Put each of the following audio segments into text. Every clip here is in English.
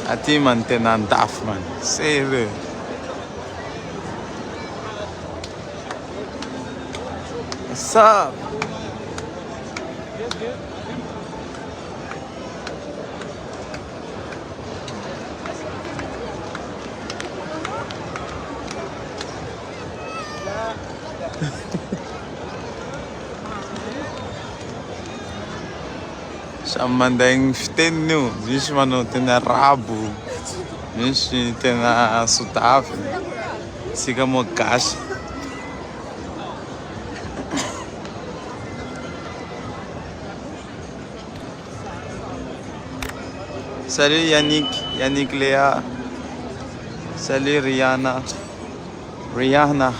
Aty man tena andafy man. Sérieux. What's up? Samy manday gny fiteniny io. Misy manao tena arabo, misy tena sotafy, tsika moa gasy. Salut Yannick Léa. Salut Rihanna.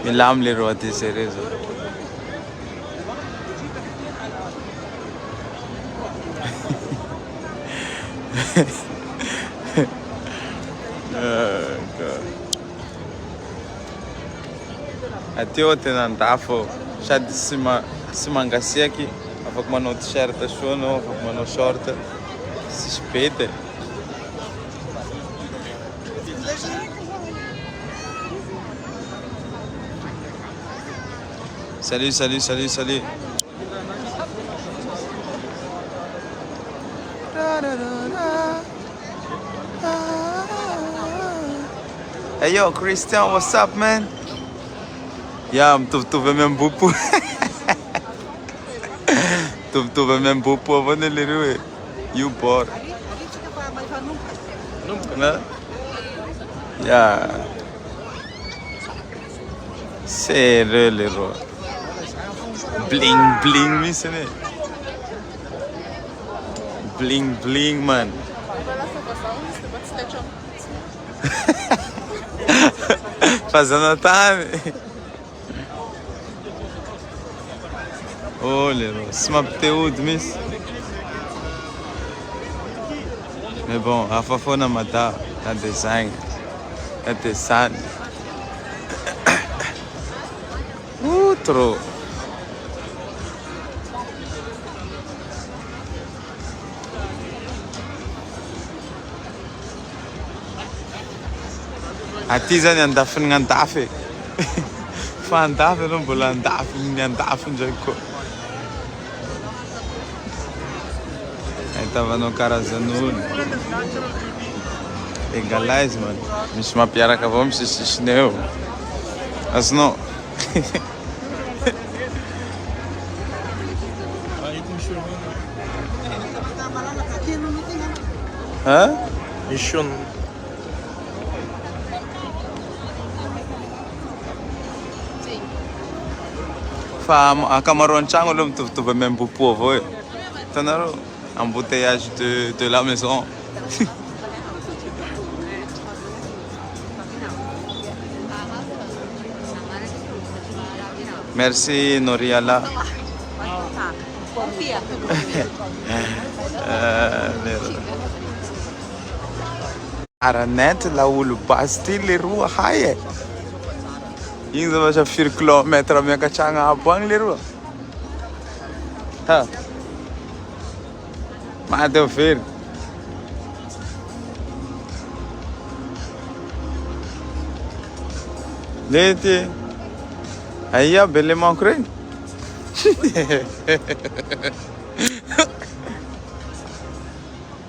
Milam les rois de Cerezo. Ateo tena andafo sady sy mangasiaky, afaka manao t-shirt soa anao, afaka manao short, sisy bety. Salut. Hey yo, Christian, what's up, man? Yeah, mtovy amy bopo. Mtovy amy bopo avao nalero e. You bought. Na? Yeah. Sérieux les rois. Bling misy ne. Bling man. Fazendo tane. Oh les rois, c'est ma petite miss. Mais bon, a fafana mada, a design, a design. Trop. Aty zany andafiny gn'andafy. Fa andafy aloha mbola andafy ny andafy ndraiky koa. Ahitavanao karazan'olo. Égalize man. Misy mampiaraka avao misisisiny eo. Azonao. Hein? Mission. Fa ankamaroan'ny tragno aloha mitovitovy amy ambopo avao e. Hitanareo, embouteillage de la maison. Merci Noriala. Aranet la olo basy ty le roa hay e. Igny zava sa 4 kilomètre miankatragna abo agny le roa. Ha. Madeo very. Lety. Aia bele manko regny.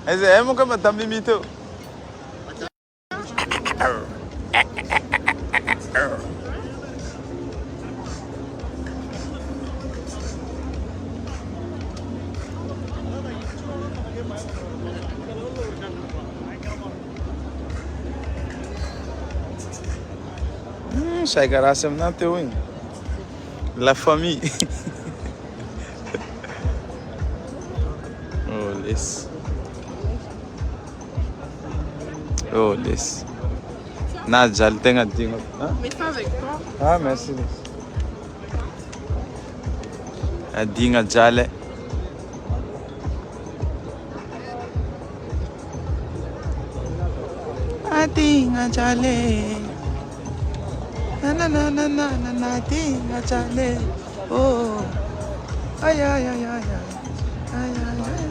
Aiza mo ka madame Mimi teo. Saika rasy aminah teo igny. La famille. Oh laisse. Oh laisse. Na jaly tegna digno. Mais pas avec toi. Ah merci. Adigna jale. Adigna jale. Na na na na na na na adigna jale. Oh. Ay ay ay ay ay. Ay ay ay.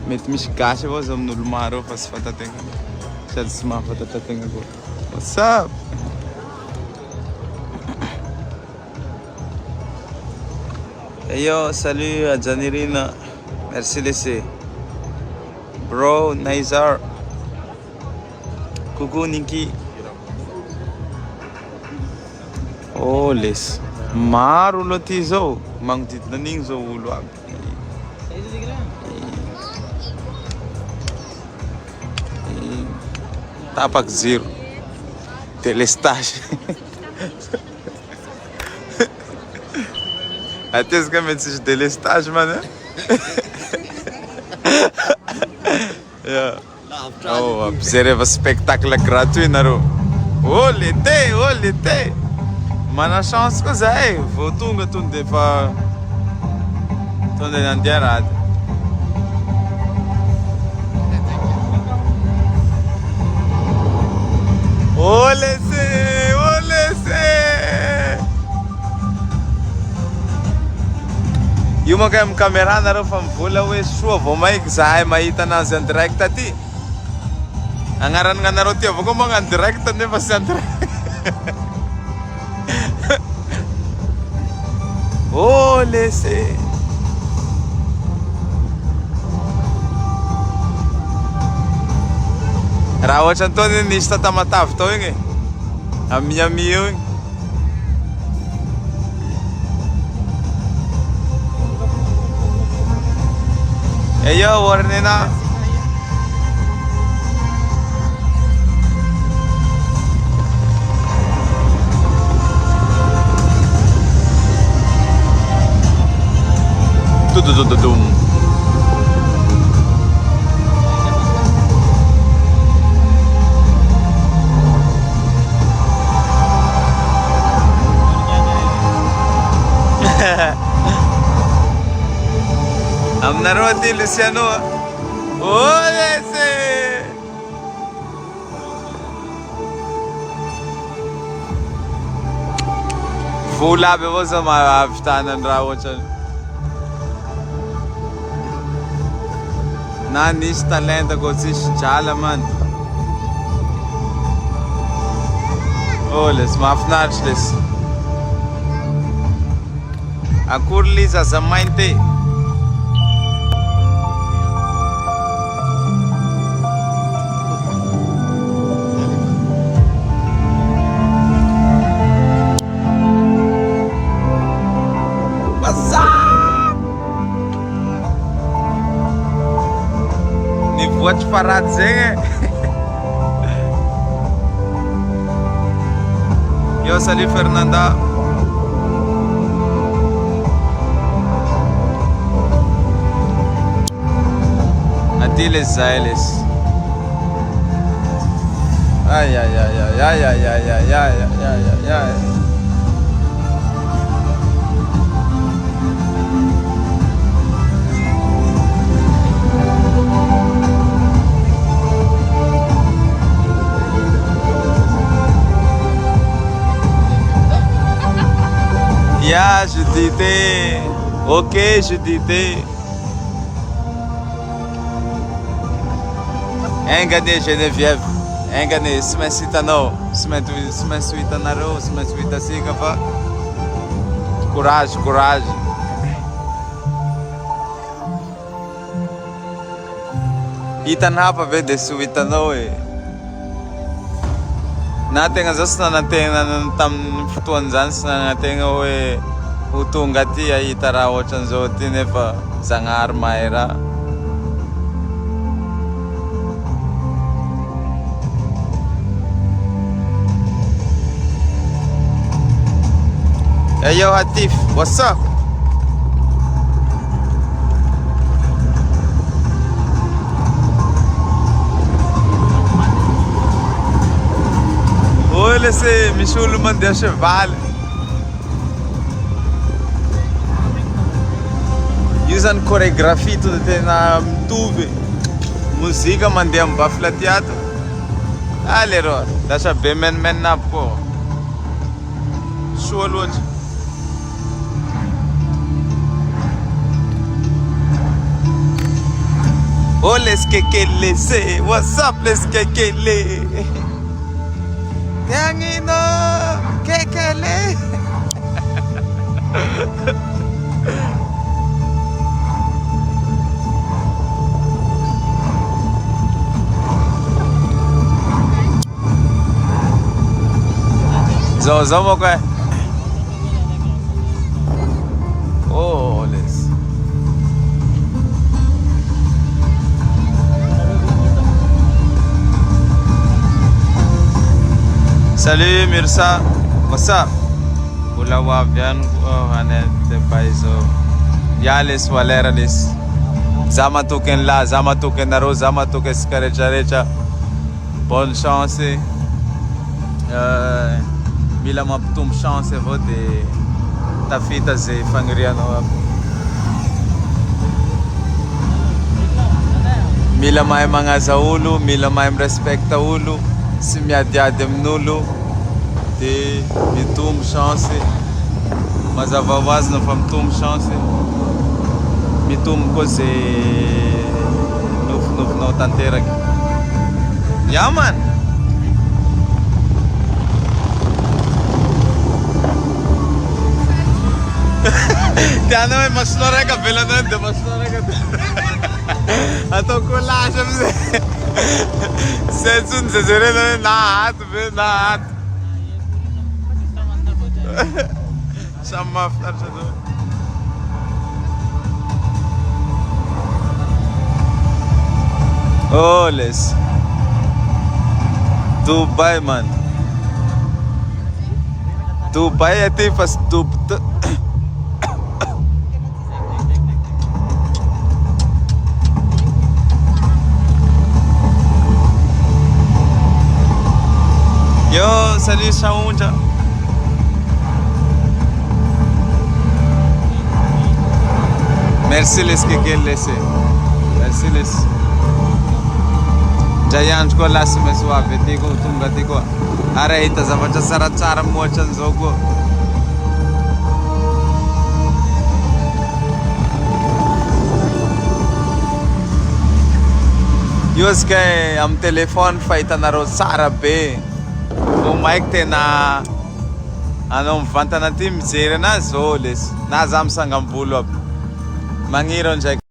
Mety misy gasy avao zao amin'olo maro fa tsy fatategna. Sady tsy mahafatategna koa. What's up? Hey yo, salut à Janirina. Merci laissé. Bro, Naizar. Coucou Niki. Oh, les. Maro lo ty zao. Magnodidina an'igny zao olo aby. Tapaky zero. Délestage. Até ce que me dit délestage, man. Yeah. Oh, observe spectacle gratuit, nareo. Oh, l'été, oh, l'été. Mana chance que ça est. Faut tout des fois. Tout des nandiarades. Oh, laissez, oh, laissez. Io mo kay kamera nareo fa mivola hoe soa vao maiky zahay mahita anazy en direct aty. Agnarany gnanareo ty avao koa magnano direct nefa sy en direct. Oh, laissez. Raha ohatra n'tony nisy tatamatavy tao igny ami io igny. Hey yo, Warnina. Dum. I'm naroti Luciano. Oh, esse. Vola avevo sa ma avtana raha ohatra. Na nisy talenta ko tsisy drala man. Oh, les mahafinaritra les. Akory li zaza mainte. Voate parado zegny. Yo, salut Fernanda. Atiles Zailes. Ai ai ai ai ai ai ai ai ai ai ai. Yeah, je disais. Ok, je disais. Engane Geneviève. Engane, se me cita não. Se me suita nareo, se me suita TSIKA fa. Courage, courage. Itanapa vede suita não e. Nategna zao sy nanategna tamin'ny fotoany zany sy nanategna hoe ho tonga aty ahita raha ohatran'izao ty nefa Zagnahary mahay raha. Hey yo Hatif, what's up? Olha esse Michulo mandou cheval. zany chorégraphie to da tena mitovy. Muzika mandeha amin'ny bafla tiato. Ah leroa, lasa be men aby koa. Soa loatra. Oh les kekele say, what's up les kekele? Yangino kekele. Zaza mo kaya? Oh, les. Salut Mirsa, what's up? Vola wavian hanet paiso. Yales valeralis. Zama token la, zama token naro, zama token skarecha. Bonne chance. Mila mapitombo chance avao de tafita zay fanirianao aby. Mila mahay magnaza olo, mila mahay mirespecta olo, sy miadiady amin'olo de mitombo chance. Mazava ho azy nofa mitombo chance, mitombo koa zay nofinofinao tanteraka. Yeah man! Tiana hoe masnoreka belana de masnoreka. Ato collage amizay. Setsun zezerena nahat be nahat. Samma farsa do. Oh les. Dubai man. Dubai ati pas Dubai. Yo, salut Saounja. Merci les kekele laissé. Merci les. Jayanj ko lasi me suave tigo tunga tigo. Are ita zavatra tsaratsara moatra an'izao koa. Io ska am telefon fahitanareo tsara be. Mike tena ano mivantana ty mijery anazy zao lesy na za misangam-bolo aby magniro ndraiky.